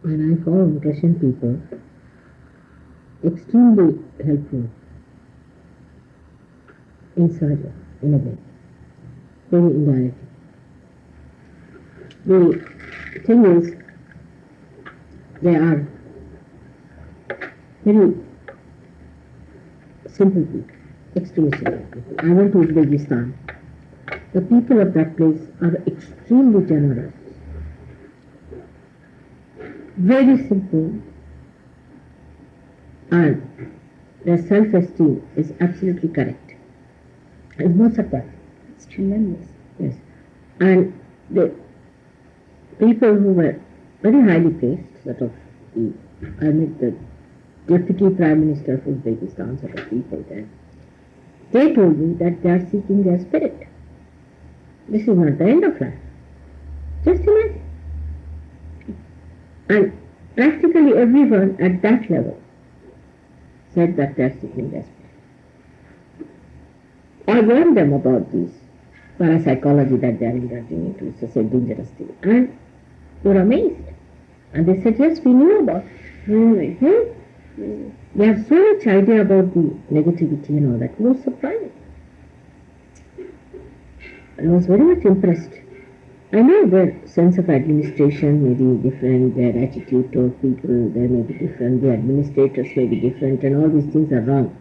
And I found Russian people extremely helpful in Sahaja, in a way, very indirectly. The thing is, they are very simple people, extremely simple people. I went to Uzbekistan. The people of that place are extremely generous, very simple, and their self-esteem is absolutely correct. It's no surprise. It's tremendous. Yes. And the people who were very highly placed, sort of, I met the deputy prime minister of Uzbekistan, sort of people there. They told me that they are seeking their spirit. This is not the end of life. Just imagine. And practically everyone at that level said that they are seeking their spirit. I warned them about this parapsychology that they are indulging into. It's such a dangerous thing. And they were amazed. And they said, yes, we knew about it. Really? They have so much idea about the negativity and all that. It was surprising. I was very much impressed. I know their sense of administration may be different, their attitude toward people they may be different, the administrators may be different, and all these things are wrong.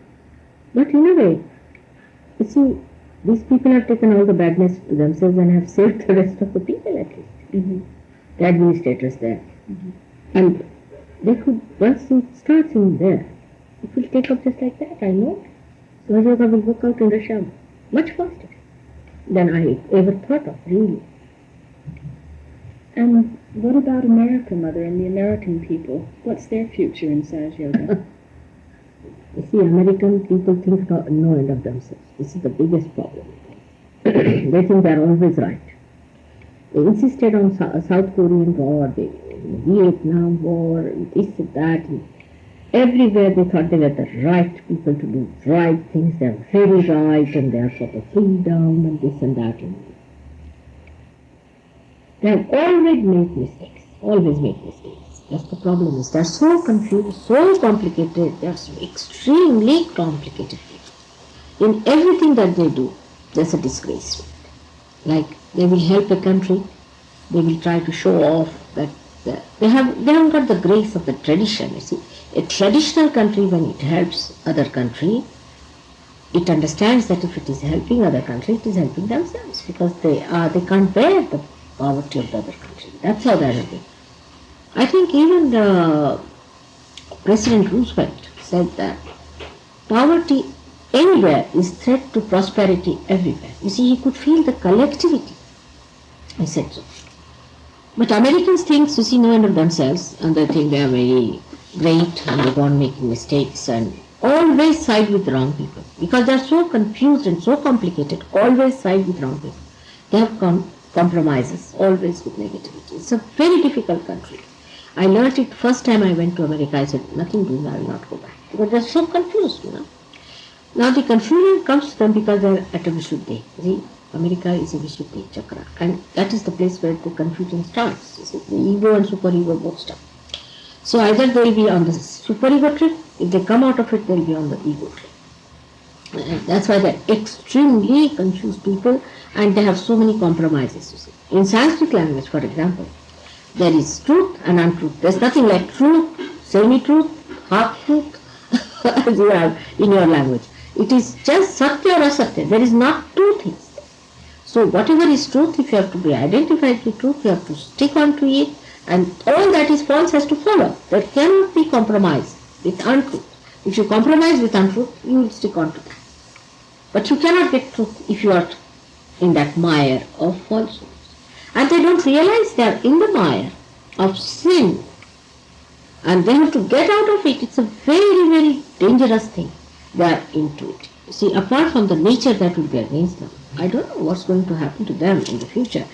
But in a way, you see, these people have taken all the badness to themselves and have saved the rest of the people at least. Mm-hmm. The administrators there. Mm-hmm. And they could, once it starts in there, it will take up just like that, I know. Raj Yoga will work out in Russia much faster than I ever thought of, really. And what about America, Mother, and the American people? What's their future in Saj Yoga? You see, American people think no end of themselves. This is the biggest problem. They think they are always right. They insisted on South Korean war, the Vietnam war, this and that. Everywhere they thought they were the right people to do right things. They are very right and they are for the freedom and this and that. They have always made mistakes. Always made mistakes. That's the problem is they are so confused, so complicated. They are so extremely complicated people. In everything that they do, there's a disgrace. Like they will help a country, they will try to show off that they haven't got the grace of the tradition. You see, a traditional country, when it helps other country, it understands that if it is helping other country, it is helping themselves because they can't bear the poverty of the other country. That's how they are living. I think even President Roosevelt said that poverty anywhere is threat to prosperity everywhere. You see, he could feel the collectivity. I said so. But Americans think, you see, no end of themselves, and they think they are very great and they go on making mistakes and always side with the wrong people because they are so confused and so complicated. Always side with wrong people. They have compromises always with negativity. It's a very difficult country. I learnt it first time I went to America. I said, nothing doing, I will not go back because they are so confused, you know. Now the confusion comes to them because they are at a Vishuddhi. See, America is a Vishuddhi chakra, and that is the place where the confusion starts. You see, the ego and superego both start. So either they will be on the superego trip, if they come out of it, they will be on the ego trip. And that's why they are extremely confused people, and they have so many compromises. You see, in Sanskrit language, for example, there is truth and untruth. There's nothing like truth, semi-truth, half-truth, as you have in your language. It is just satya or asatya. There is not two things. So whatever is truth, if you have to be identified with truth, you have to stick on to it, and all that is false has to follow. That cannot be compromised with untruth. If you compromise with untruth, you will stick on to that. But you cannot get truth if you are in that mire of falsehood. And they don't realize they are in the mire of sin. And they have to get out of it. It's a very, very dangerous thing. They are into it. See, apart from the nature that will be against them, I don't know what's going to happen to them in the future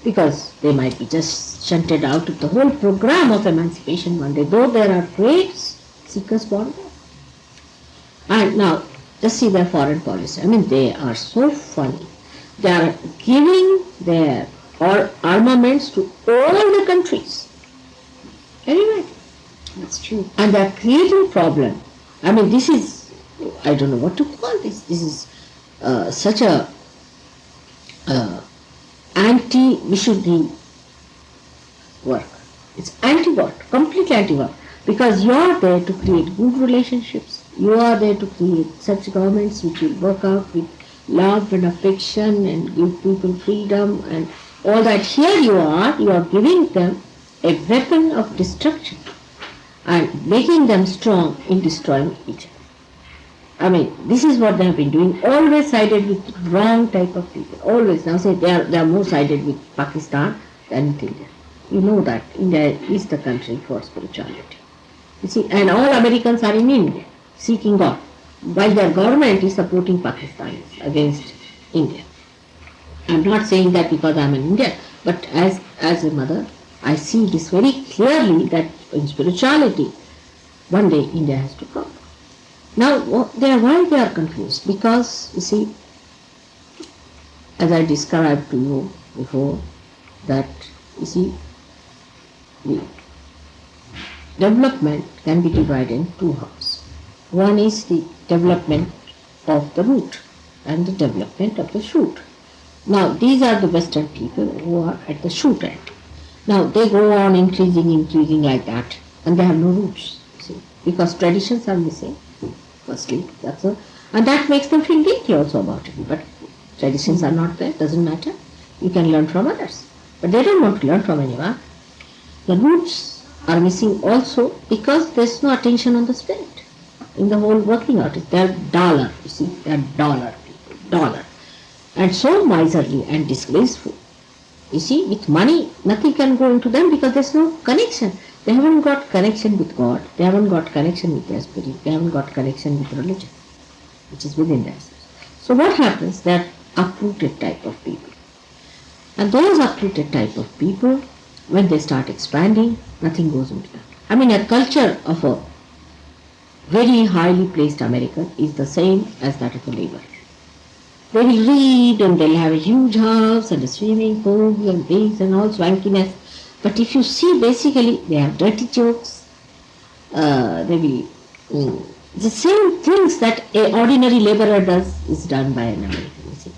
because they might be just shunted out of the whole program of emancipation one day, though there are great seekers born there. And now, just see their foreign policy. I mean, they are so funny. They are giving their armaments to all the countries. Anyway, True. And they are creating problem. I mean, this is, I don't know what to call this. This is such a anti-Vishuddhi work. It's anti-work, completely anti-work. Because you are there to create good relationships. You are there to create such governments which will work out with love and affection and give people freedom and all that. Here you are giving them a weapon of destruction and making them strong in destroying each other. I mean, this is what they have been doing, always sided with wrong type of people, always. Now say they are more sided with Pakistan than with India. You know that India is the country for spirituality. You see, and all Americans are in India, seeking God, while their government is supporting Pakistan against India. I'm not saying that because I'm an Indian, but as a mother, I see this very clearly that in spirituality, one day India has to come. Now, why they are confused? Because, you see, as I described to you before, that, you see, the development can be divided in two halves. One is the development of the root and the development of the shoot. Now, these are the Western people who are at the shoot end. Now, they go on increasing like that, and they have no roots, see, because traditions are missing. Firstly, that's all. And that makes them feel guilty also about it. But traditions are not there, doesn't matter. You can learn from others. But they don't want to learn from anyone. The roots are missing also because there's no attention on the spirit in the whole working out. They're dollar, you see, they're dollar people, dollar. And so miserly and disgraceful. You see, with money, nothing can go into them because there's no connection. They haven't got connection with God. They haven't got connection with their spirit. They haven't got connection with religion, which is within themselves. So what happens? They're uprooted type of people. And those uprooted type of people, when they start expanding, nothing goes into them. I mean, a culture of a very highly placed American is the same as that of a laborer. They will read and they'll have a huge house and a swimming pool and things and all swankiness. But if you see, basically, they have dirty jokes. They will the same things that an ordinary laborer does is done by an American. You see,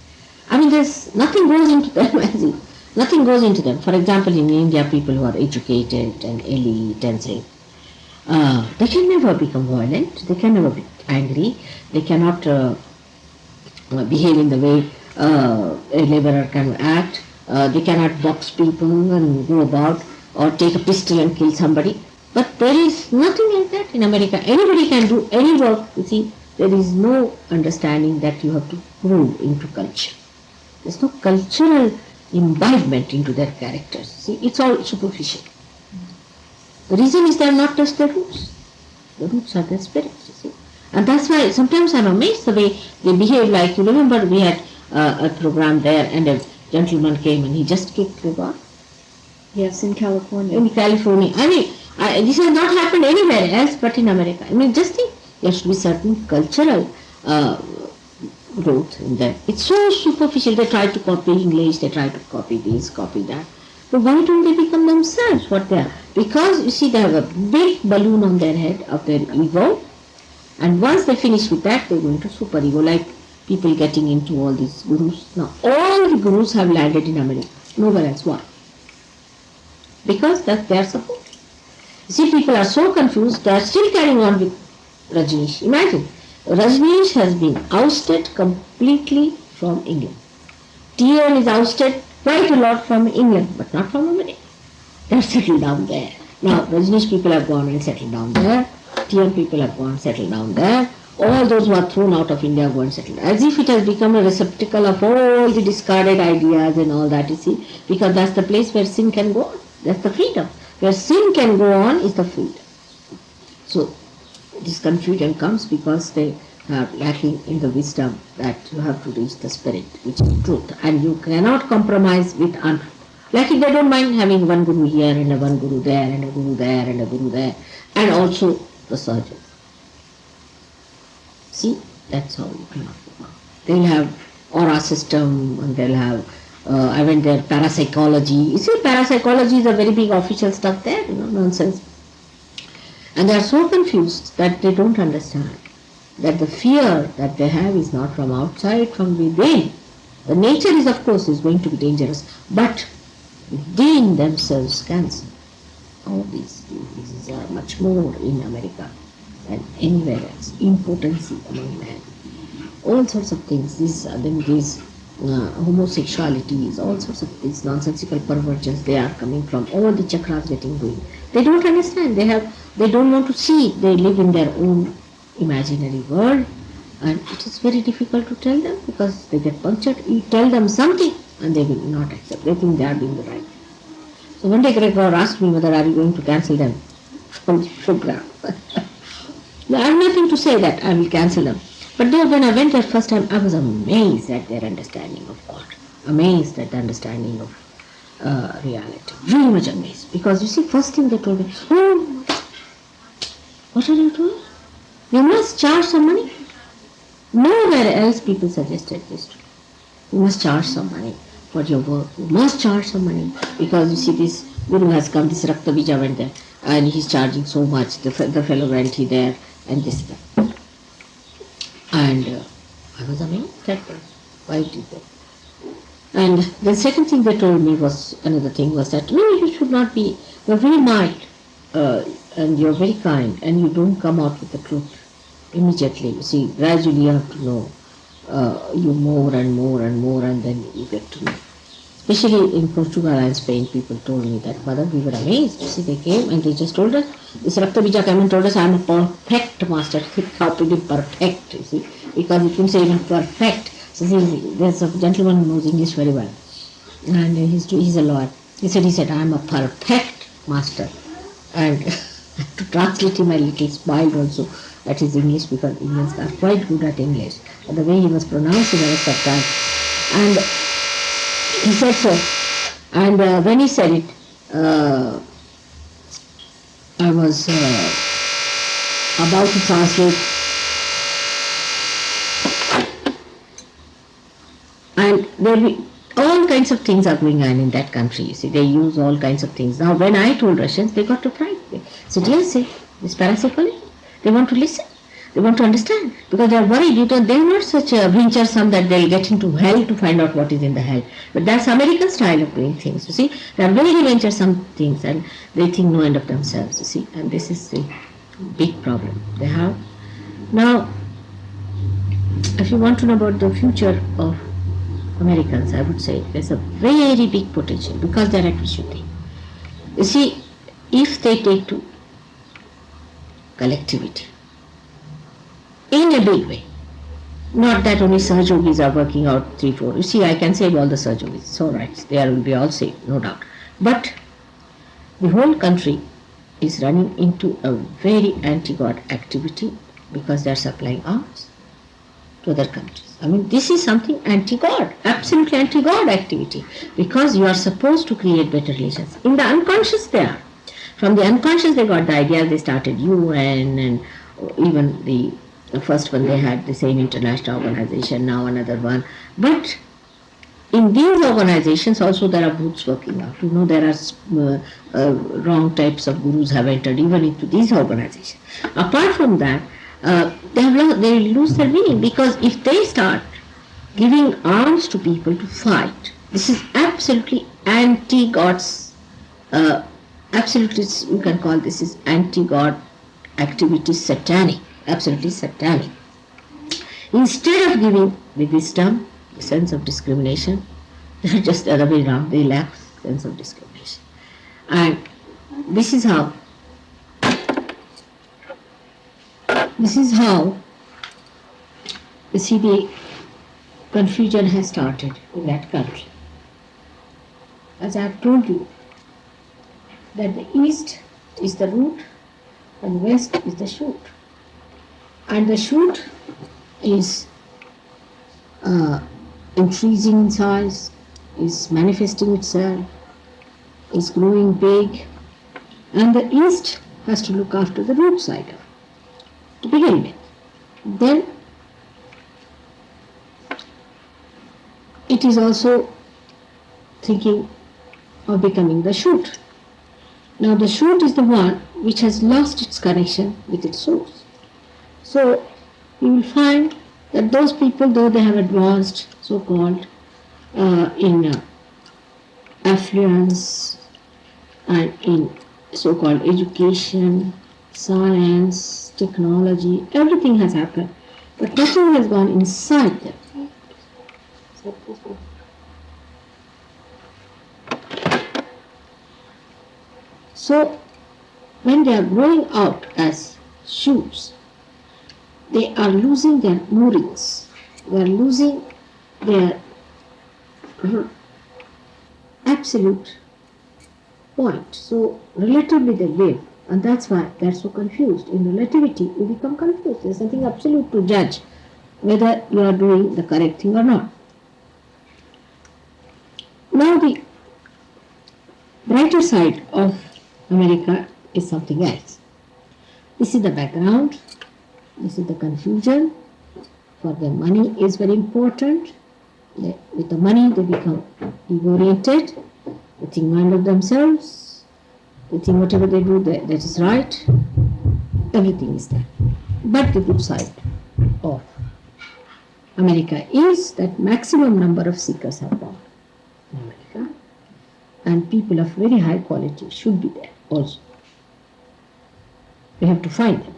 I mean, there's nothing goes into them. Nothing goes into them. For example, in India, people who are educated and elite and say, they can never become violent. They can never be angry. They cannot behave in the way a laborer can act. They cannot box people and go about or take a pistol and kill somebody. But there is nothing like that in America. Anybody can do any work. You see, there is no understanding that you have to grow into culture. There's no cultural imbibement into their characters. See, it's all superficial. The reason is they have not touched the roots. The roots are their spirits, you see. And that's why sometimes I'm amazed the way they behave. Like, you remember we had a program there and a gentleman came and he just kicked the bar. Yes, in California. In California. I mean, this has not happened anywhere else but in America. I mean, just think, there should be certain cultural growth in there. It's so superficial. They try to copy English, they try to copy this, copy that. But why don't they become themselves what they are? Because, you see, they have a big balloon on their head of their ego. And once they finish with that, they go into super ego, like people getting into all these gurus. Now, all the gurus have landed in America, nowhere else. Why? Because that's their support. You see, people are so confused, they are still carrying on with Rajneesh. Imagine, Rajneesh has been ousted completely from England. TN is ousted quite a lot from England, but not from America. They are settled down there. Now, Rajneesh people have gone and settled down there. TN people have gone and settled down there. All those who are thrown out of India go and settle. As if it has become a receptacle of all the discarded ideas and all that, you see. Because that's the place where sin can go on. That's the freedom. Where sin can go on is the freedom. So, this confusion comes because they are lacking in the wisdom that you have to reach the spirit, which is truth. And you cannot compromise with untruth. Like if they don't mind having one guru here and a one guru there and a guru there and a guru there. And also the surgeon. See, that's how you cannot go on. They'll have aura system and they'll have, I went there, parapsychology. You see, parapsychology is a very big official stuff there, nonsense. And they are so confused that they don't understand that the fear that they have is not from outside, from within. The nature is, of course, is going to be dangerous, but within themselves cancer. All these diseases are much more in America than anywhere else. Impotency among men, all sorts of things. These homosexualities, all sorts of these nonsensical perversions. They are coming from all the chakras getting going. They don't understand. They don't want to see. They live in their own imaginary world, and it is very difficult to tell them because they get punctured. You tell them something and they will not accept. They think they are doing the right. So one day Gregor asked me whether are you going to cancel them from the program. No, I have nothing to say that I will cancel them. But there, when I went there first time, I was amazed at their understanding of God, amazed at the understanding of reality, really much amazed. Because you see, first thing they told me, oh, what are you doing? You must charge some money. Nowhere else people suggested this to me. You must charge some money for your work. You must charge some money because you see this Guru has come, this Rakta Bija went there and he's charging so much, the fellow went there and this that. And I was amazed at that. Why did that? And the second thing they told me was, another thing was that, no, you should not be, you're very mild and you're very kind and you don't come out with the truth immediately. You see, gradually you have to know you more and more and more, and then you get to know. Especially in Portugal and Spain, people told me that, Mother, we were amazed. You see, they came and they just told us, this Rakta Bija came and told us, I am a perfect master. He thought to be perfect, you see, because you can say even perfect. So see, there's a gentleman who knows English very well, and he's a lawyer. He said, I am a perfect master. And to translate him, I little smiled also at his English, because Indians are quite good at English. But the way he was pronouncing, I was surprised. And he said so. And when he said it, I was about to translate. And there will be all kinds of things are going on in that country. You see, they use all kinds of things. Now, when I told Russians, they got to pride. They said, yes, this parapsychology. They want to listen. They want to understand, because they are worried. They are not such a venturesome that they will get into hell to find out what is in the hell. But that's American style of doing things. You see, they are very venturesome things, and they think no end of themselves. You see, and this is the big problem they have. Now, if you want to know about the future of Americans, I would say there's a very big potential because they're at Vishuddhi. You see, if they take to collectivity in a big way, not that only Sahajogis are working out 3-4. You see, I can save all the Sahajogis. It's all right. They will be all saved, no doubt. But the whole country is running into a very anti-God activity because they are supplying arms to other countries. I mean, this is something anti-God, absolutely anti-God activity, because you are supposed to create better relations. In the unconscious they are. From the unconscious they got the idea, they started UN, and even the first one they had the same international organization, now another one. But in these organizations also there are booths working out. You know, there are wrong types of gurus have entered even into these organizations. Apart from that, they lose their meaning, because if they start giving arms to people to fight, this is absolutely anti-God's, absolutely, you can call this is anti-God activity, satanic, absolutely satanic. Instead of giving the wisdom, the sense of discrimination, they are just the other way around, they lack sense of discrimination. And this is how you see the confusion has started in that country. As I have told you, that the east is the root and the west is the shoot. And the shoot is increasing in size, is manifesting itself, is growing big, and the east has to look after the root side of it to begin with. Then it is also thinking of becoming the shoot. Now the shoot is the one which has lost its connection with its source. So you will find that those people, though they have advanced, so-called, in affluence and in so-called education, science, technology, everything has happened, but nothing has gone inside them. So when they are growing out as shoots, they are losing their moorings, they are losing their absolute point. So relatively they live, and that's why they are so confused. In relativity, you become confused. There's nothing absolute to judge whether you are doing the correct thing or not. Now the brighter side of America is something else. This is the background. This is the confusion. For them, money is very important. With the money, they become ego-oriented. They think mind of themselves. They think whatever they do, that is right. Everything is there. But the good side of America is that maximum number of seekers have gone in America, and people of very high quality should be there also. We have to find them.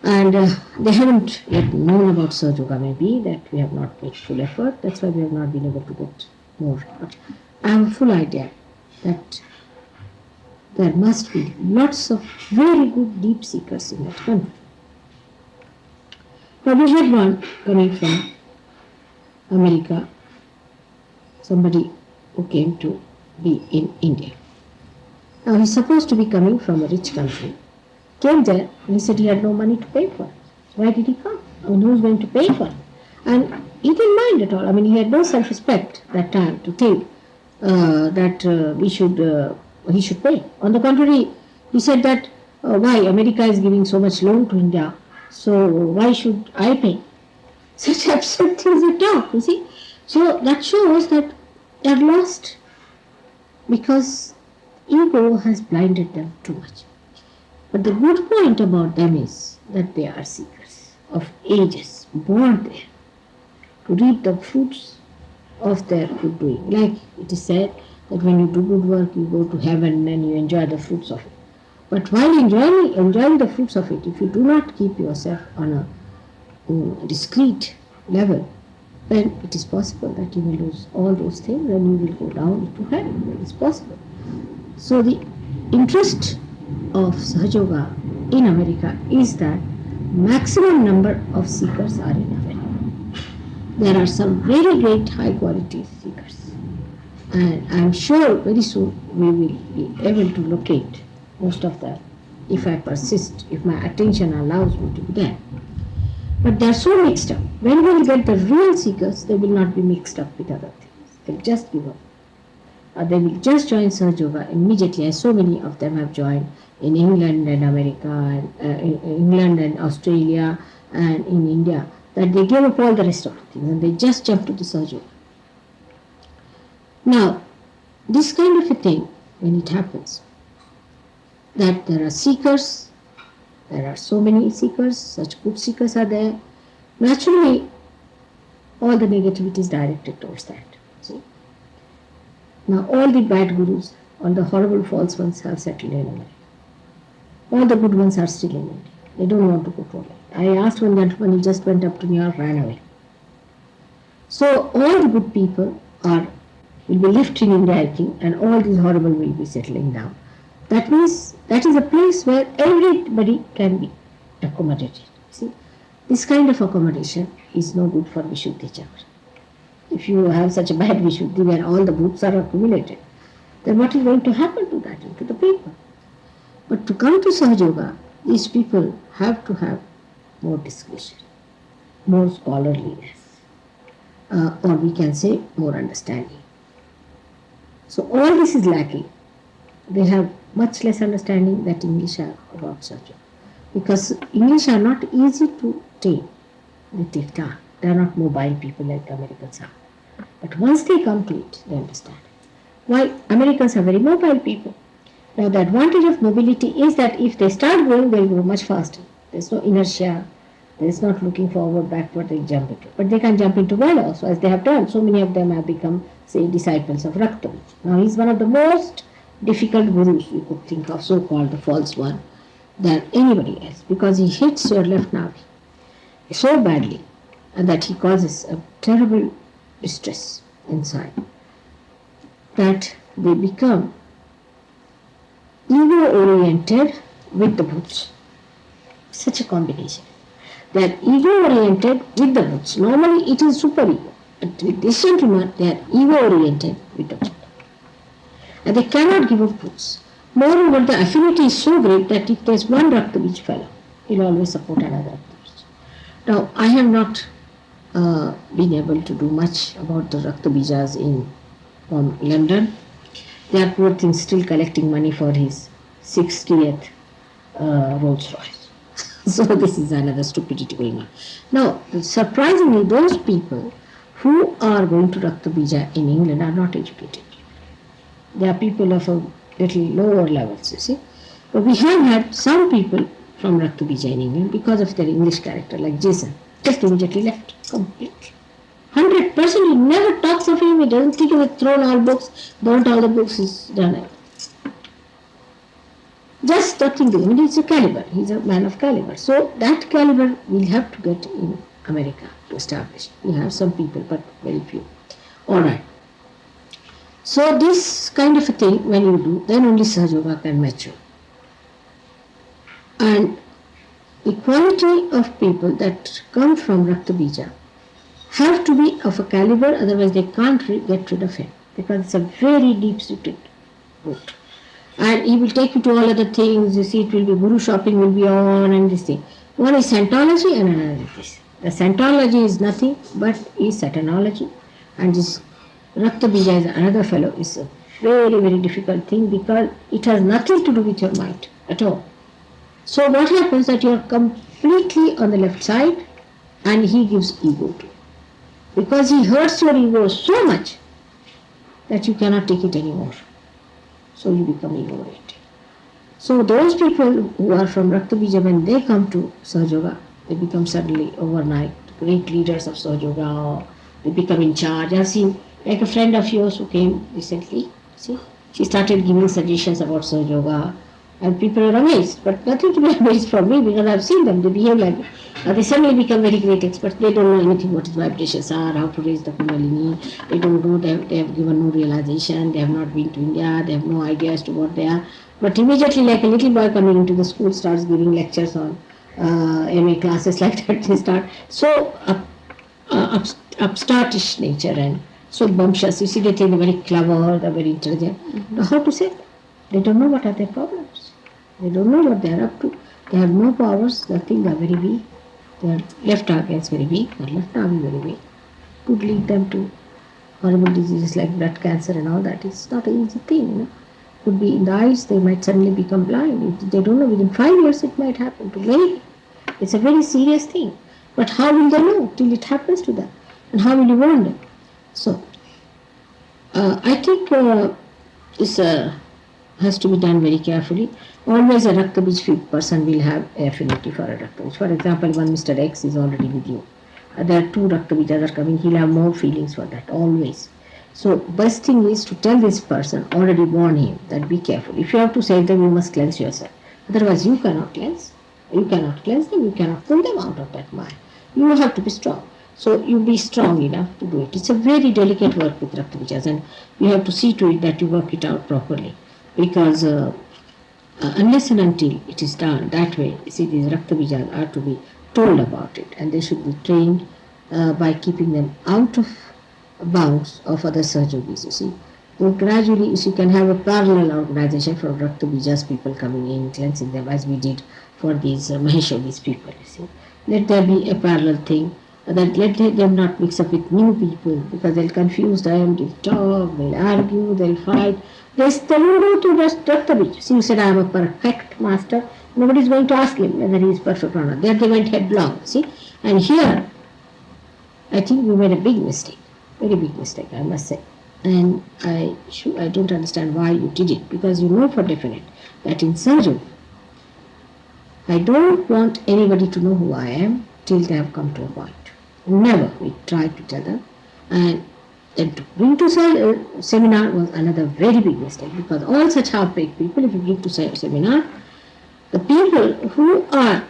And they haven't yet known about Sahaja Yoga, maybe, that we have not made full effort. That's why we have not been able to get more. But I have a full idea that there must be lots of very good deep seekers in that country. Now we had one coming from America, somebody who came to be in India. Now he's supposed to be coming from a rich country. Came there and he said he had no money to pay for it. So why did he come? I mean, who's going to pay for it? And he didn't mind at all. I mean, he had no self-respect that time to think that he should pay. On the contrary, he said that why America is giving so much loan to India, so why should I pay? Such absurd things they talk, you see. So that shows that they are lost because ego has blinded them too much. But the good point about them is that they are seekers of ages, born there, to reap the fruits of their good doing. Like it is said that when you do good work, you go to heaven and you enjoy the fruits of it. But while enjoying the fruits of it, if you do not keep yourself on a discreet level, then it is possible that you may lose all those things and you will go down into hell. It is possible. So the interest of Sahaja Yoga in America is that maximum number of seekers are in America. There are some very great high quality seekers, and I am sure very soon we will be able to locate most of them if I persist, if my attention allows me to be there. But they are so mixed up. When we will get the real seekers, they will not be mixed up with other things. They will just give up. Or they will just join Sahaja Yoga immediately, as so many of them have joined in England and America, and in England and Australia and in India, that they gave up all the rest of the things and they just jumped to the Sahaja Yoga. Now, this kind of a thing, when it happens, that there are seekers, there are so many seekers, such good seekers are there, naturally all the negativity is directed towards that. See? Now all the bad gurus, all the horrible false ones have settled in America. All the good ones are still in India. They don't want to go forward. I asked one gentleman, he just went up to New York, ran away. So all the good people will be left in India, I think, and all these horrible will be settling down. That means that is a place where everybody can be accommodated. See, this kind of accommodation is no good for Vishuddhi Chakra. If you have such a bad Vishuddhi where all the bhoots are accumulated, then what is going to happen to that and to the people? But to come to Sahaja Yoga, these people have to have more discretion, more scholarliness, or we can say more understanding. So all this is lacking. They have much less understanding that English are about Sahaja Yoga, because English are not easy to tame. They take time. They are not mobile people like the Americans are. But once they come to it, they understand. Why Americans are very mobile people. Now the advantage of mobility is that if they start growing, they'll grow much faster. There's no inertia. There's not looking forward, backward, they jump into. But they can jump into well also, as they have done. So many of them have become, say, disciples of Raktabij. Now he's one of the most difficult gurus you could think of, so-called the false one, than anybody else, because he hits your left navi so badly and that he causes a terrible distress inside, that they become ego-oriented with the boots. Such a combination. They are ego-oriented with the boots. Normally it is super-ego. But with this gentleman, they are ego-oriented with the boot. And they cannot give up boots. Moreover, the affinity is so great that if there is one Raktabij fellow, he will always support another Raktabij. Now, I have not been able to do much about the Raktabijas from London. They are poor things still collecting money for his 60th Rolls Royce. So this is another stupidity going on. Now, surprisingly, those people who are going to Raktabija in England are not educated. They are people of a little lower levels, you see. But we have had some people from Raktabija in England because of their English character, like Jason, just immediately left completely. 100%, he never talks of him, he doesn't think he has thrown all books, burnt all the books, he's done it. Just talking to him, and he's a caliber, he's a man of caliber. So that caliber we'll have to get in America to establish. We have some people, but very few. Alright. So this kind of a thing, when you do, then only Sahaja Yoga can mature. And the quality of people that come from Raktabija have to be of a caliber, otherwise they can't get rid of him, because it's a very deep-seated root. And he will take you to all other things. You see, it will be guru shopping will be on and this thing. One is Scientology and another is this. The Scientology is nothing but is Satanology, and this Raktabija is another fellow. Is a very, very difficult thing because it has nothing to do with your mind at all. So what happens that you are completely on the left side and he gives ego to you. Because he hurts your ego so much that you cannot take it anymore. So you become ego-oriented. So those people who are from Raktabija, when they come to Sahaja Yoga, they become suddenly overnight great leaders of Sahaja Yoga, or they become in charge. I've seen like a friend of yours who came recently, see, she started giving suggestions about Sahaja Yoga, and people are amazed, but nothing to be amazed from me because I've seen them, they behave like it. They suddenly become very great experts. They don't know anything what his vibrations are, how to raise the Kundalini. They don't know, they have given no realization, they have not been to India, they have no idea as to what they are. But immediately, like a little boy coming into the school starts giving lectures on MA classes like that, they start so upstartish nature and so bumptious. You see, they think they're very clever, they're very intelligent. Now, how to say that? They don't know what are their problems. They don't know what they are up to. They have no powers, nothing, they are very weak. Their left organ is very weak, their left arm is very weak. Could lead them to horrible diseases like blood cancer and all that. It's not an easy thing, you know. Could be in the eyes, they might suddenly become blind. If they don't know, within 5 years it might happen to many. It's a very serious thing. But how will they know till it happens to them? And how will you warn them? So, I think this has to be done very carefully. Always a Raktabij person will have affinity for a Raktabij. For example, one Mr. X is already with you. There are 2 Raktabijas are coming, he'll have more feelings for that, always. So, best thing is to tell this person, already warn him that be careful. If you have to save them, you must cleanse yourself. Otherwise, you cannot cleanse. You cannot cleanse them, you cannot pull them out of that mind. You have to be strong. So, you be strong enough to do it. It's a very delicate work with Raktabijas, and you have to see to it that you work it out properly. Because unless and until it is done that way, see, these Raktabijas are to be told about it, and they should be trained by keeping them out of bounds of other surgeries, you see. So gradually, you can have a parallel organization for Raktabijas people coming in, cleansing them, as we did for these Maheshogis people, you see. Let there be a parallel thing, that let them not mix up with new people, because they'll confuse them, they'll talk, they'll argue, they'll fight. They won't go to Raktabij. See, you said, I am a perfect master. Nobody is going to ask him whether he is perfect or not. There they went headlong, see. And here, I think we made a big mistake. Very big mistake, I must say. And I don't understand why you did it, because you know for definite that in surgery, I don't want anybody to know who I am till they have come to a point. Never we try to tell them. And then to bring to seminar was another very big mistake, because all such half-baked people, if you bring to seminar, the people who are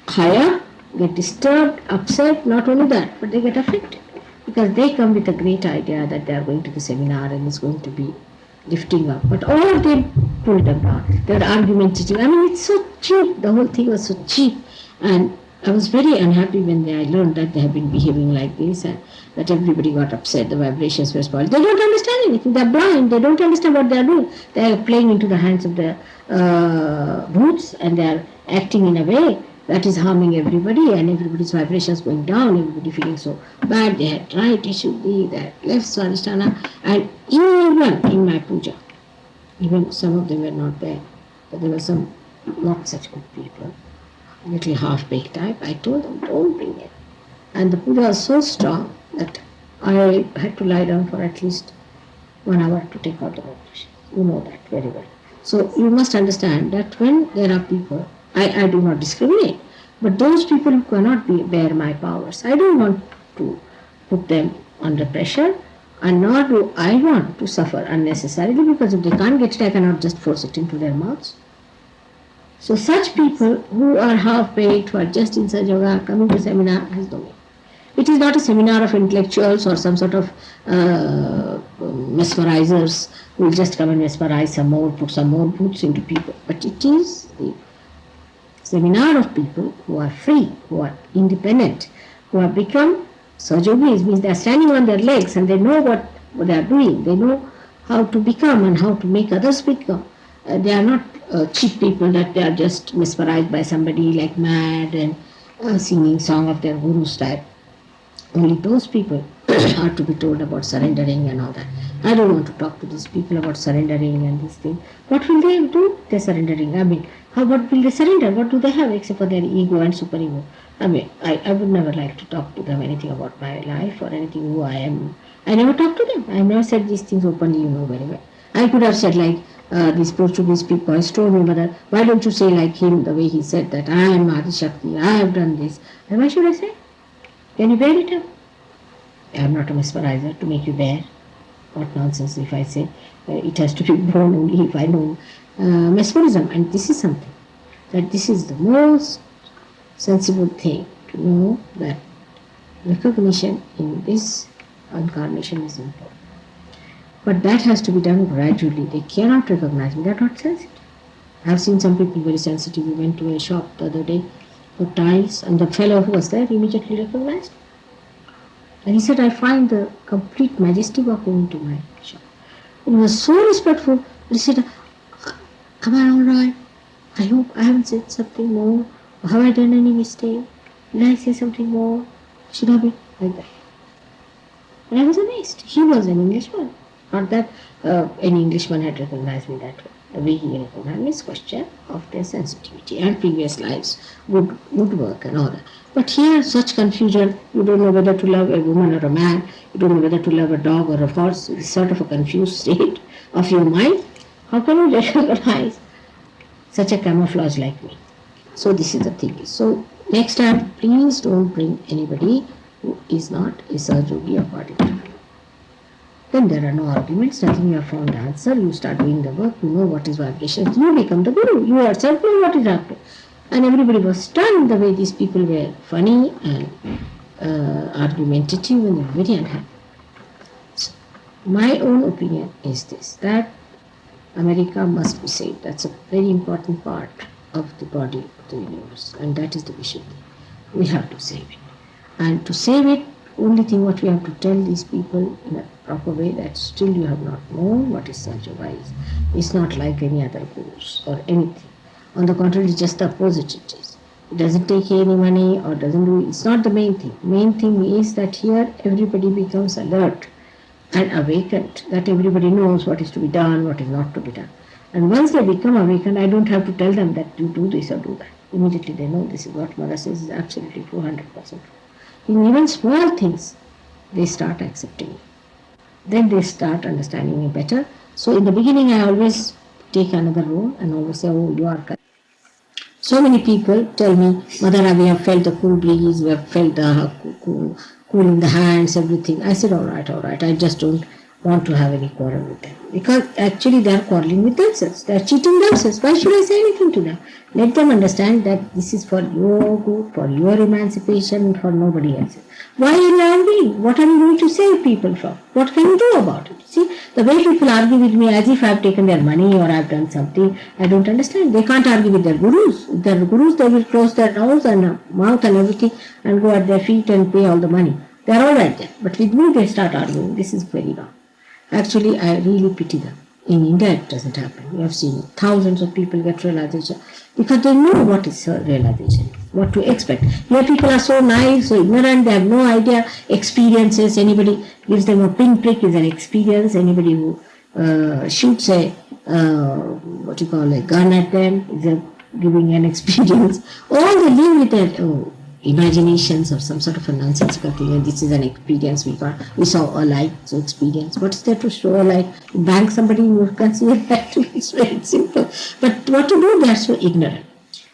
higher get disturbed, upset, not only that, but they get affected, because they come with a great idea that they are going to the seminar and it's going to be lifting up. But all of them pulled them down. They were argumentative. I mean, it's so cheap. The whole thing was so cheap. And I was very unhappy when I learned that they have been behaving like this, and that everybody got upset. The vibrations were spoiled. They don't understand anything. They're blind. They don't understand what they're doing. They're playing into the hands of the boots, and they're acting in a way that is harming everybody, and everybody's vibrations going down, everybody feeling so bad. They had tried Ishuddhi, they had left Swadhisthana, and even in my puja, even some of them were not there, but there were some not such good people, little half-baked type. I told them, don't bring it. And the puja was so strong that I had to lie down for at least 1 hour to take out the vibration. You know that very well. So you must understand that when there are people, I do not discriminate, but those people who cannot bear my powers, I don't want to put them under pressure, and nor do I want to suffer unnecessarily, because if they can't get it, I cannot just force it into their mouths. So such people who are half-baked, who are just in Sahaja Yoga, coming to seminar, has no meaning. It is not a seminar of intellectuals or some sort of mesmerizers who will just come and mesmerize some more, put some more boots into people, but it is the seminar of people who are free, who are independent, who have become Sahajogis, means they are standing on their legs and they know what they are doing. They know how to become and how to make others become. They are not cheap people that they are just mesmerized by somebody like mad and singing song of their guru's type. Only those people are to be told about surrendering and all that. I don't want to talk to these people about surrendering and these things. What will they do? They're surrendering. I mean, what will they surrender? What do they have except for their ego and superego? I mean, I would never like to talk to them anything about my life or anything who I am. I never talk to them. I never said these things openly, you know very well. I could have said like, these Portuguese people told me, Mother, why don't you say like him, the way he said that, I am Adi Shakti, I have done this. And why should I say? Can you bear it up? I am not a mesmerizer to make you bear. What nonsense if I say it has to be born only if I know mesmerism. And this is something, that this is the most sensible thing, to know that recognition in this incarnation is important. But that has to be done gradually. They cannot recognize me. They are not sensitive. I have seen some people very sensitive. We went to a shop the other day for tiles, and the fellow who was there immediately recognized me. And he said, I find the complete majesty walking into my shop. And he was so respectful. He said, am I all right? I hope I haven't said something more. Or have I done any mistake? Did I say something more? Should I be like that? And I was amazed. He was an Englishman. Not that any Englishman had recognized me that way. The way he recognized me is question of their sensitivity and previous lives, good work and all that. But here, such confusion, you don't know whether to love a woman or a man, you don't know whether to love a dog or a horse, it's sort of a confused state of your mind. How can you recognize such a camouflage like me? So this is the thing. So next time, please don't bring anybody who is not a Sahajogi according to me. Then there are no arguments, nothing, you have found the answer, you start doing the work, you know what is vibration, you become the guru, you yourself know what is happening. And everybody was stunned the way these people were funny and argumentative, and they were very unhappy. So, my own opinion is this, that America must be saved. That's a very important part of the body of the universe, and that is the Vishuddhi. We have to save it. And to save it, only thing what we have to tell these people in a proper way, that still you have not known what is Sahaja Yoga is. It's not like any other course or anything. On the contrary, it's just the opposite it is. It doesn't take any money or doesn't do, it's not the main thing. Main thing is that here everybody becomes alert and awakened, that everybody knows what is to be done, what is not to be done. And once they become awakened, I don't have to tell them that you do this or do that. Immediately they know this is what Mother says is absolutely 200%. In even small things, they start accepting it. Then they start understanding me better. So in the beginning, I always take another role and always say, oh, you are correct. So many people tell me, Madara, we have felt the cool breeze, we have felt the cool in the hands, everything. I said, all right, I just don't want to have any quarrel with them. Because actually they are quarreling with themselves. They are cheating themselves. Why should I say anything to them? Let them understand that this is for your good, for your emancipation, for nobody else. Why are you arguing? What are you going to save people from? What can you do about it? See, the way people argue with me as if I have taken their money or I have done something, I don't understand. They can't argue with their gurus. With their gurus, they will close their nose and mouth and everything and go at their feet and pay all the money. They are all right there. But with me, they start arguing. This is very wrong. Actually, I really pity them. In India, it doesn't happen. We have seen thousands of people get realization because they know what is realization, what to expect. Here people are so naive, so ignorant, they have no idea experiences. Anybody gives them a pinprick is an experience. Anybody who shoots a gun at them is giving an experience. All they live with their imaginations or some sort of a nonsensical thing, and this is an experience we saw a light, so experience. What is there to show a light? Bang somebody, you can see a light. It's very simple. But what to do? They are so ignorant.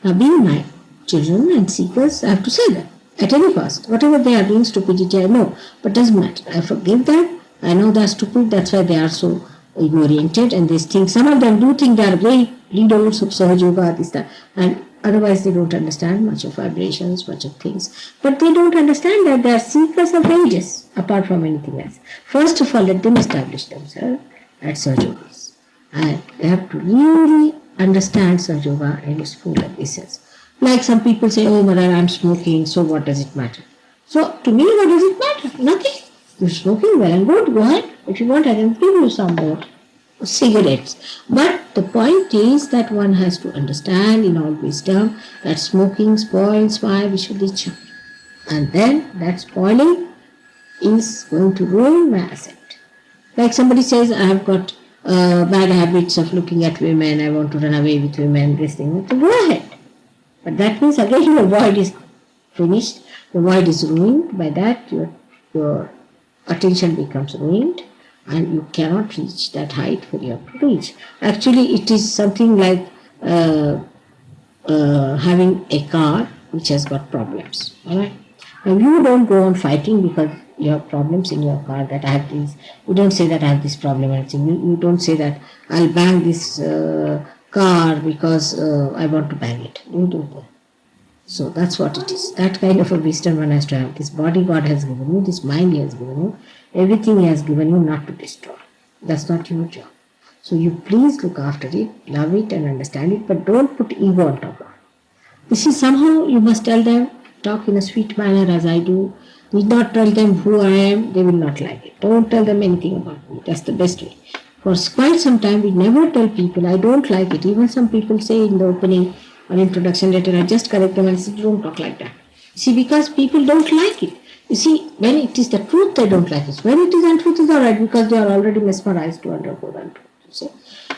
Now, being my children and seekers, I have to say that at any cost. Whatever they are doing, stupidity, I know, but doesn't matter. I forgive them. I know they are stupid. That's why they are so ego-oriented, and they think, some of them do think they are great leaders of Sahaja Yoga, this, that, and otherwise they don't understand much of vibrations, much of things. But they don't understand that they are seekers of ages, apart from anything else. First of all, let them establish themselves at Sahaja Yogas. And they have to really understand Sahaja Yoga in its full essence. Like some people say, oh, mother, I'm smoking, so what does it matter? So, to me, what does it matter? Nothing. You're smoking, well and good, go ahead. If you want, I can give you some more cigarettes. But the point is that one has to understand in all wisdom that smoking spoils my Vishuddhicha. And then that spoiling is going to ruin my asset. Like somebody says, I have got bad habits of looking at women, I want to run away with women, this thing. So go ahead. But that means again your void is finished, the void is ruined. By that your attention becomes ruined and you cannot reach that height where you have to reach. Actually, it is something like having a car which has got problems. All right. Now you don't go on fighting because you have problems in your car that I have these. You don't say that I have this problem or anything. You don't say that I'll bang this car because I want to bang it. You do that. So that's what it is. That kind of a wisdom one has to have. This body God has given you, this mind He has given you, everything He has given you not to destroy. That's not your job. So you please look after it, love it and understand it, but don't put ego on top of it. This is somehow you must tell them, talk in a sweet manner as I do. Need not tell them who I am, they will not like it. Don't tell them anything about me. That's the best way. For quite some time we never tell people, I don't like it. Even some people say in the opening or introduction letter, I just correct them and say, don't talk like that. See, because people don't like it. You see, when it is the truth, they don't like it. When it is untruth, it's alright because they are already mesmerized to undergo the untruth. You see?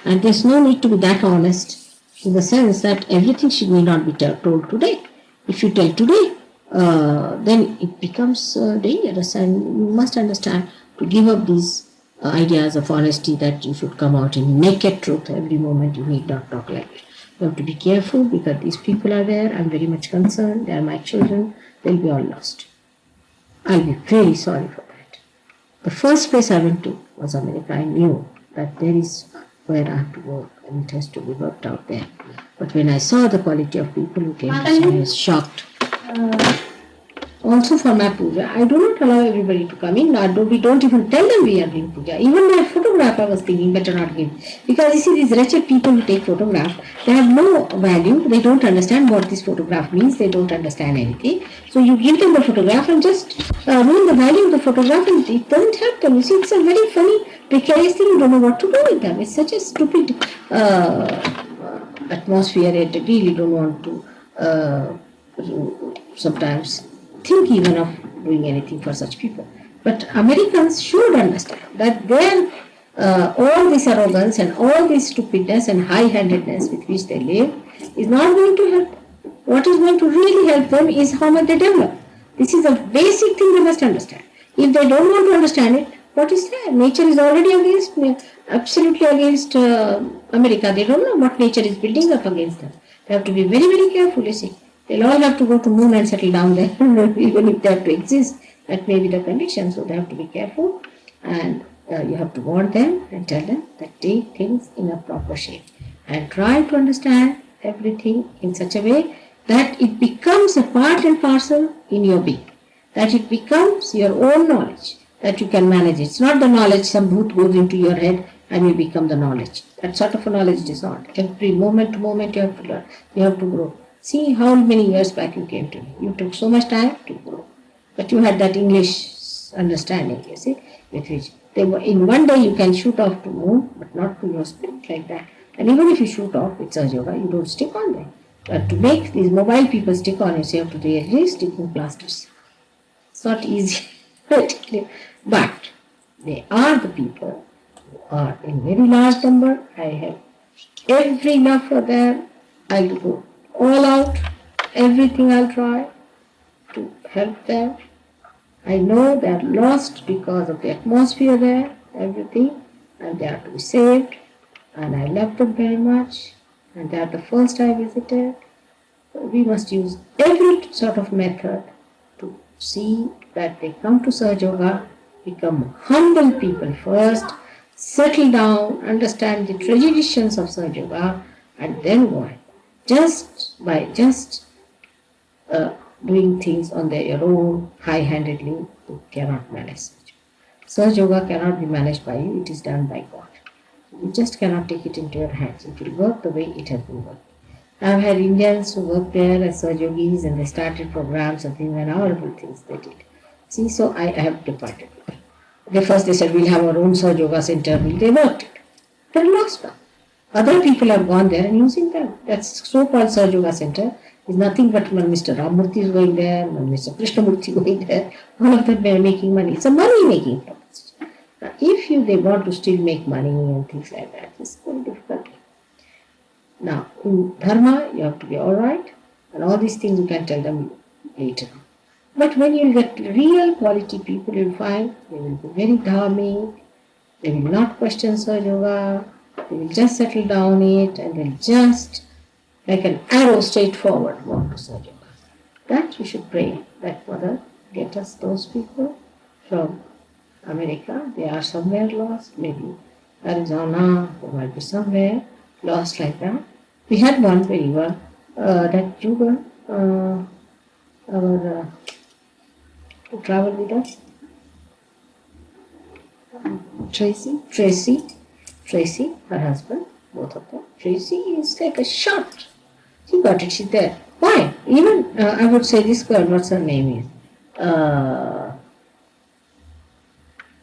And there's no need to be that honest in the sense that everything should not be told today. If you tell today, then it becomes dangerous, and you must understand to give up these ideas of honesty that you should come out in naked truth every moment. You need not talk like that. You have to be careful because these people are there. I'm very much concerned. They are my children. They'll be all lost. I'll be very sorry for that. The first place I went to was America. I knew that there is where I have to work and it has to be worked out there. But when I saw the quality of people who came to see me, I was shocked. Also for my puja, I do not allow everybody to come in. We don't even tell them we are doing puja. Even my photograph I was thinking better not give. Because you see these wretched people who take photograph, they have no value. They don't understand what this photograph means. They don't understand anything. So you give them the photograph and just ruin the value of the photograph and it doesn't help them. You see, it's a very funny, precarious thing. You don't know what to do with them. It's such a stupid atmosphere. I really don't want to sometimes think even of doing anything for such people. But Americans should understand that their all this arrogance and all this stupidness and high-handedness with which they live is not going to help. What is going to really help them is how much they develop. This is a basic thing they must understand. If they don't want to understand it, What is there? Nature is already absolutely against America. They don't know what nature is building up against them. They have to be very, very careful, you see. They'll all have to go to moon and settle down there, even if they have to exist. That may be the condition, so they have to be careful. And you have to warn them and tell them that take things in a proper shape. And try to understand everything in such a way that it becomes a part and parcel in your being. That it becomes your own knowledge, that you can manage it. It's not the knowledge, some bhoot goes into your head and you become the knowledge. That sort of a knowledge it is not. Every moment to moment you have to learn, you have to grow. See how many years back you came to me. You took so much time to grow. But you had that English understanding, you see, with which in one day you can shoot off to moon, but not to your spirit like that. And even if you shoot off with Sahaja Yoga, you don't stick on there. But to make these mobile people stick on, you have to really stick in plasters. It's not easy, but they are the people who are in very large number. I have every love for them. I'll go all out, everything I'll try to help them. I know they're lost because of the atmosphere there, everything, and they are to be saved. And I love them very much, and they are the first I visited. We must use every sort of method to see that they come to Sahaja Yoga, become humble people first, settle down, understand the traditions of Sahaja Yoga, and then go ahead. Just by doing things on their own, high-handedly, you cannot manage Sahaja Yoga. Sahaja Yoga cannot be managed by you, it is done by God. You just cannot take it into your hands. It will work the way it has been working. I've had Indians who worked there as Sahaja Yogis and they started programs and things and horrible things they did. See, so I have departed. First they said, we'll have our own Sahaja Yoga center. They worked it. They're lost now. Other people have gone there and using them. That's so-called Sahaja Yoga center is nothing but when Mr. Ramurthy is going there, when Mr. Krishnamurthy is going there, all of them are making money. It's a money-making process. Now, if they want to still make money and things like that, it's very difficult. Now, in Dharma, you have to be alright, and all these things you can tell them later. But when you get real quality people, you'll find they will be very dharmic, they will not question Sahaja Yoga, they will just settle down it, and they'll just, like an arrow straight forward, walk to Sahaja Yoga. That you should pray that Mother get us those people from America. They are somewhere lost, maybe Arizona, they might be somewhere lost like that. We had one very well, that Juga, who traveled with us, Tracy, her husband, both of them. Tracy is like a shot. She got it, she's there. Why? Even, I would say this girl, what's her name is? The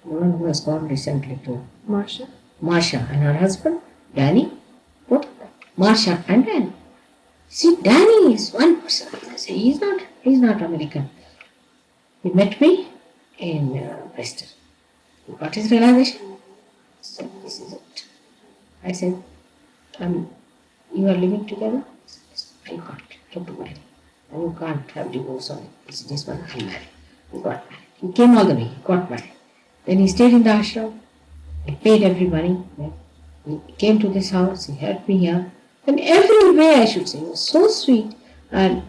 one who has gone recently to Marsha? Marsha and her husband, Danny, both of them. Marsha and Danny. See, Danny is one person. I say, he's not American. He met me in Bristol. He got his realization. So this is it. I said, you are living together? I can't. You have to marry. And you can't have divorce on it. It's just one I married. He got married. He came all the way, he got married. Then he stayed in the ashram. He paid every money. He came to this house. He helped me here. And every way, I should say, he was so sweet and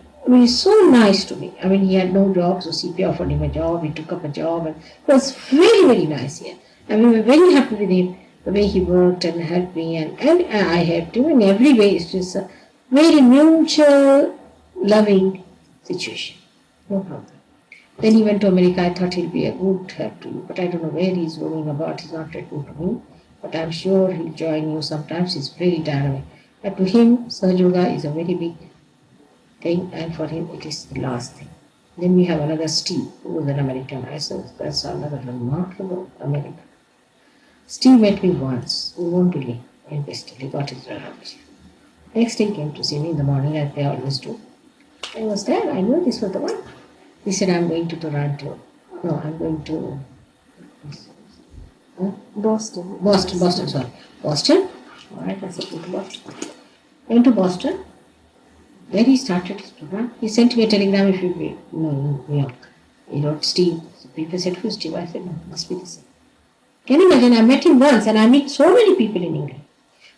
so nice to me. I mean, he had no job, so CP offered him a job. He took up a job, and it was very, very nice here. And we were very happy with him, the way he worked and helped me, and I helped him in every way. It's just a very mutual, loving situation. No problem. Then he went to America. I thought he'll be a good help to you, but I don't know where he's roaming about. He's not written to me, but I'm sure he'll join you sometimes. He's very dynamic. But to him, Sahaja Yoga is a very big thing, and for him it is the last thing. Then we have another Steve, who was an American. I said, that's another remarkable American. Steve met me once, you won't believe, in Bristol. He got his realization. Next day he came to see me in the morning, as they always do. I was there, I knew this was the one. He said, I'm going to Toronto. No, I'm going to Boston. Boston, sorry. Boston? All right, I said, go to Boston. Went to Boston. There he started his program. He sent me a telegram if you know, New York. He wrote Steve. So people said, who's Steve? I said, no, must be the same. Can you imagine? I met him once and I meet so many people in England.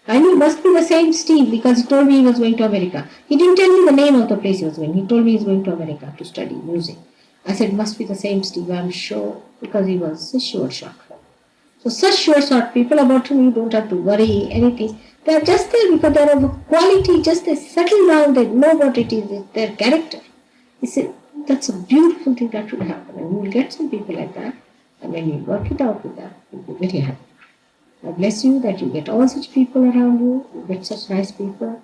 I knew it must be the same Steve because he told me he was going to America. He didn't tell me the name of the place he was going. He told me he was going to America to study music. I said, must be the same Steve, I'm sure, because he was a sure shot. So such sure shot people about whom you don't have to worry anything. They are just there because they are of quality, just they settle down, they know what it is, it's their character. You see, that's a beautiful thing that should happen. And you will get some people like that. And when you work it out with that, you'll be very happy. I bless you that you get all such people around you, you get such nice people,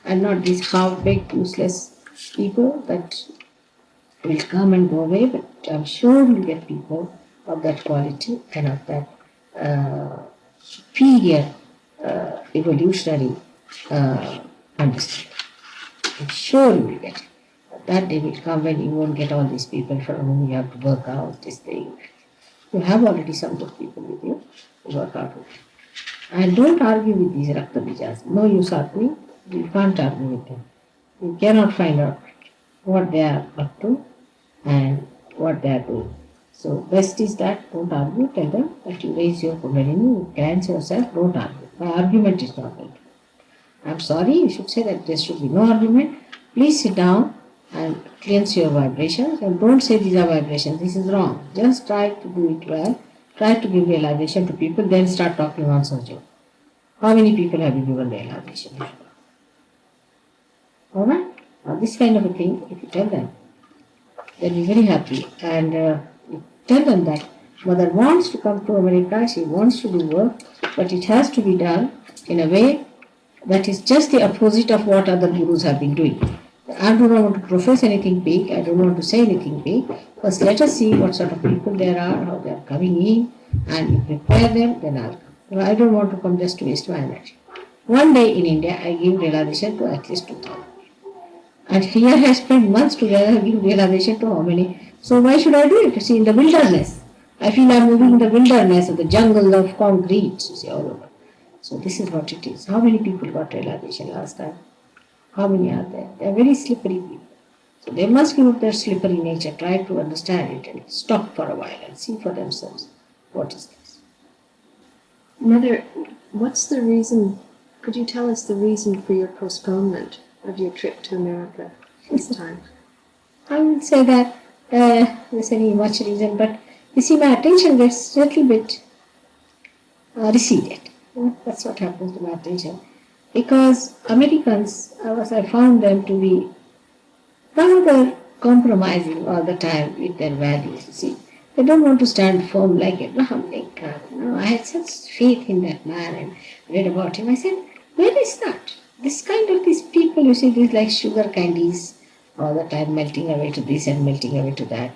and not these half-baked, useless people that will come and go away, but I'm sure you'll get people of that quality and of that superior evolutionary understanding. I'm sure you will get it. But that day will come when you won't get all these people for whom you have to work out this thing. You have already some of those people with you to work out with. And don't argue with these Rakta Bijas. No use arguing. You can't argue with them. You cannot find out what they are up to and what they are doing. So best is that don't argue. Tell them that you raise your Kundalini, you cleanse yourself, don't argue. My argument is not going to. I'm sorry, you should say that there should be no argument. Please sit down and cleanse your vibrations and don't say these are vibrations. This is wrong. Just try to do it well. Try to give realization to people, then start talking on Sojo. How many people have you given realization? Alright? Now this kind of a thing, if you tell them, they'll be very happy. And you tell them that mother wants to come to America, she wants to do work, but it has to be done in a way that is just the opposite of what other gurus have been doing. I do not want to profess anything big, I don't want to say anything big. First let us see what sort of people there are, how they are coming in, and you prepare them, then I'll come. Well, I don't want to come just to waste my energy. One day in India, I give realization to at least 2,000. And here I spent months together giving realization to how many. So why should I do it? You see, in the wilderness. I feel I'm moving in the wilderness, of the jungle of concrete, you see, all over. So this is what it is. How many people got realization last time? How many are there? They are very slippery people. So they must give up their slippery nature, try to understand it and stop for a while and see for themselves what is this. Mother, what's the reason, could you tell us the reason for your postponement of your trip to America this time? I would say that there's any much reason, but you see, my attention gets a little bit receded. That's what happens to my attention. Because Americans, I found them to be rather compromising all the time with their values. You see, they don't want to stand firm like Abraham Lincoln. I had such faith in that man and read about him. I said, where is that? This kind of these people, you see, these like sugar candies, all the time melting away to this and melting away to that.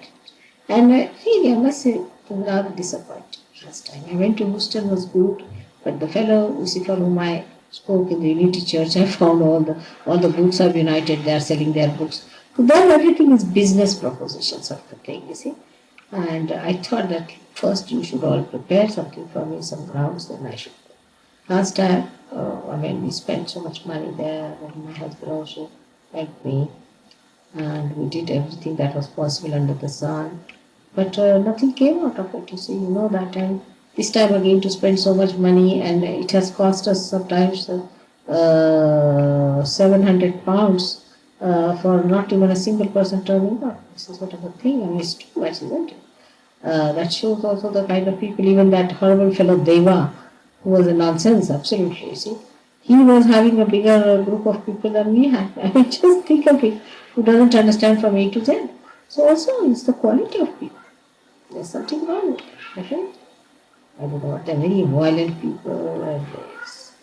And really, I must say, I was rather disappointed last time. I went to Houston, was good, but the fellow, you see, for whom I spoke in the Unity Church, I found all the books of United, they are selling their books. To them, everything is business propositions sort of a thing, you see. And I thought that first you should all prepare something for me, some grounds, then I should go. Last time, we spent so much money there, and my husband also helped me, and we did everything that was possible under the sun. But nothing came out of it, you see, that. And this time again to spend so much money, and it has cost us sometimes £700 for not even a single person turning up. This is sort of a thing, and it's too much, isn't it? That shows also the kind of people, even that horrible fellow Deva, who was a nonsense, absolutely, you see. He was having a bigger group of people than we had. I mean, just think of it, who doesn't understand from A to Z. So also, it's the quality of people. There's something wrong with it, okay? I don't know what, they're very violent people, and it's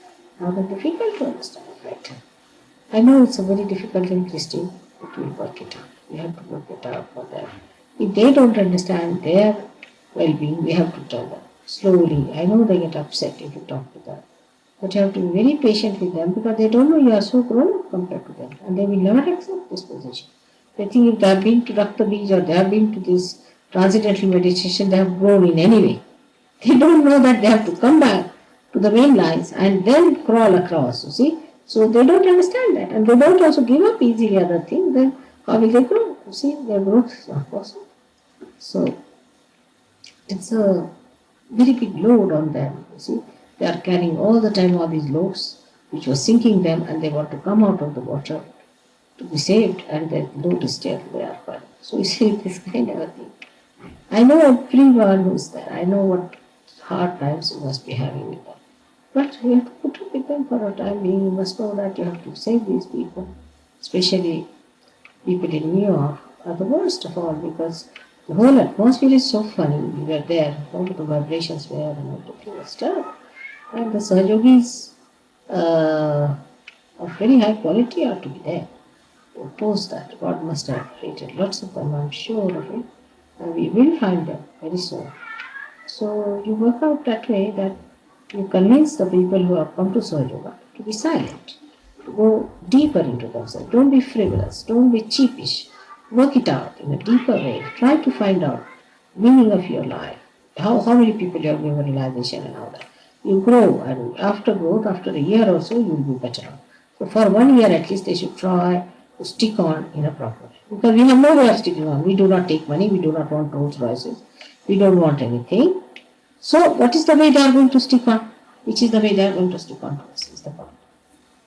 rather difficult to understand it right. I know it's a very difficult thing, Christine, but we'll work it out. We have to work it out for them. If they don't understand their well-being, we have to tell them slowly. I know they get upset if you talk to them, but you have to be very patient with them because they don't know you are so grown up compared to them, and they will never accept this position. They think if they have been to Dr. Beach or they have been to this transcendental meditation, they have grown in any way. They don't know that they have to come back to the main lines and then crawl across, you see. So they don't understand that, and they don't also give up easily other things. Then how will they grow? You see, their growth is not possible. So it's a very big load on them. You see, they are carrying all the time all these loads which was sinking them, and they want to come out of the water to be saved, and the load is still there. But so you see this kind of a thing. I know everyone who's there. I know what hard times you must be having with them. But you have to put up with them for a time being. You must know that you have to save these people, especially people in New York are the worst of all, because the whole atmosphere is so funny. We were there, all the vibrations were, and everything was terrible. And the Sahajogis of very high quality are to be there to oppose that. God must have created lots of them, I'm sure of it. And we will find them very soon. So you work out that way that you convince the people who have come to Sahajoga to be silent, to go deeper into themselves. Don't be frivolous, don't be cheapish. Work it out in a deeper way. Try to find out meaning of your life. How many people you have given realization and all that. You grow, and after growth, after a year or so, you will be better off. So for 1 year at least they should try to stick on in a proper way. Because we have no way of sticking on. We do not take money, we do not want Rolls Royces, we don't want anything. So what is the way they are going to stick on? Which is the way they are going to stick on to us is the point.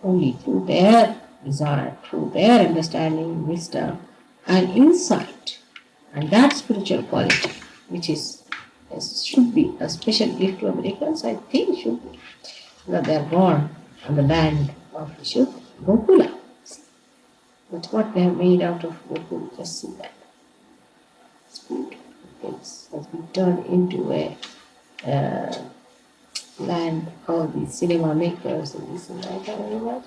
Only through their desire, through their understanding, wisdom and insight. And that spiritual quality, which should be a special gift to Americans, I think should be, that they are born on the land of Gokula. But what they have made out of Gokula, just see that. It's beautiful. Things has been turned into a land, all these cinema makers and this and that, and that.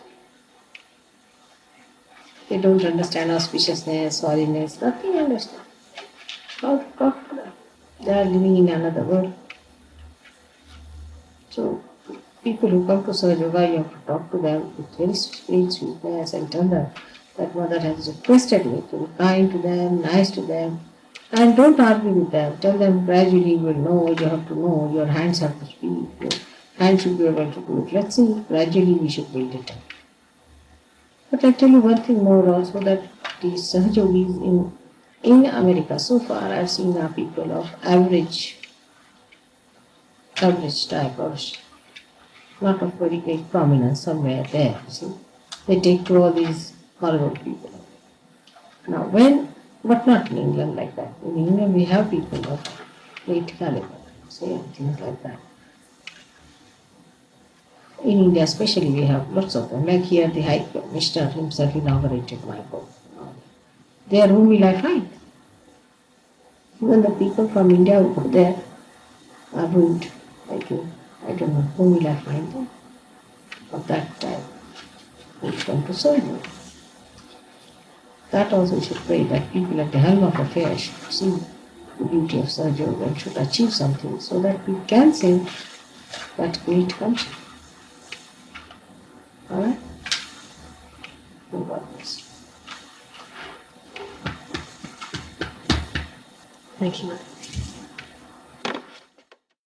They don't understand auspiciousness, holiness, nothing understand. How to talk to them? They are living in another world. So people who come to Sahajoga, you have to talk to them with very sweetness and tell them that Mother has requested me to be kind to them, nice to them, and don't argue with them. Tell them gradually you will know, you have to know, your hands have to speak, your hands should be able to do it. Let's see, gradually we should build it up. But I tell you one thing more also, that these Sahajogis in America, so far I've seen are people of average type, or not of very great prominence, somewhere there, you see. They take to all these horrible people. Now but not in England like that. In England we have people of great caliber, say, and things like that. In India especially we have lots of them. Like here the High Commissioner himself inaugurated my book. There whom will I find? Even the people from India who go there are rude. I don't know, whom will I find them? Of that type who come to serve me. That also we should pray, that people at the helm of affairs should see the beauty of Sahajoga and should achieve something so that we can save that great country. Alright? God bless. Thank you, Mother.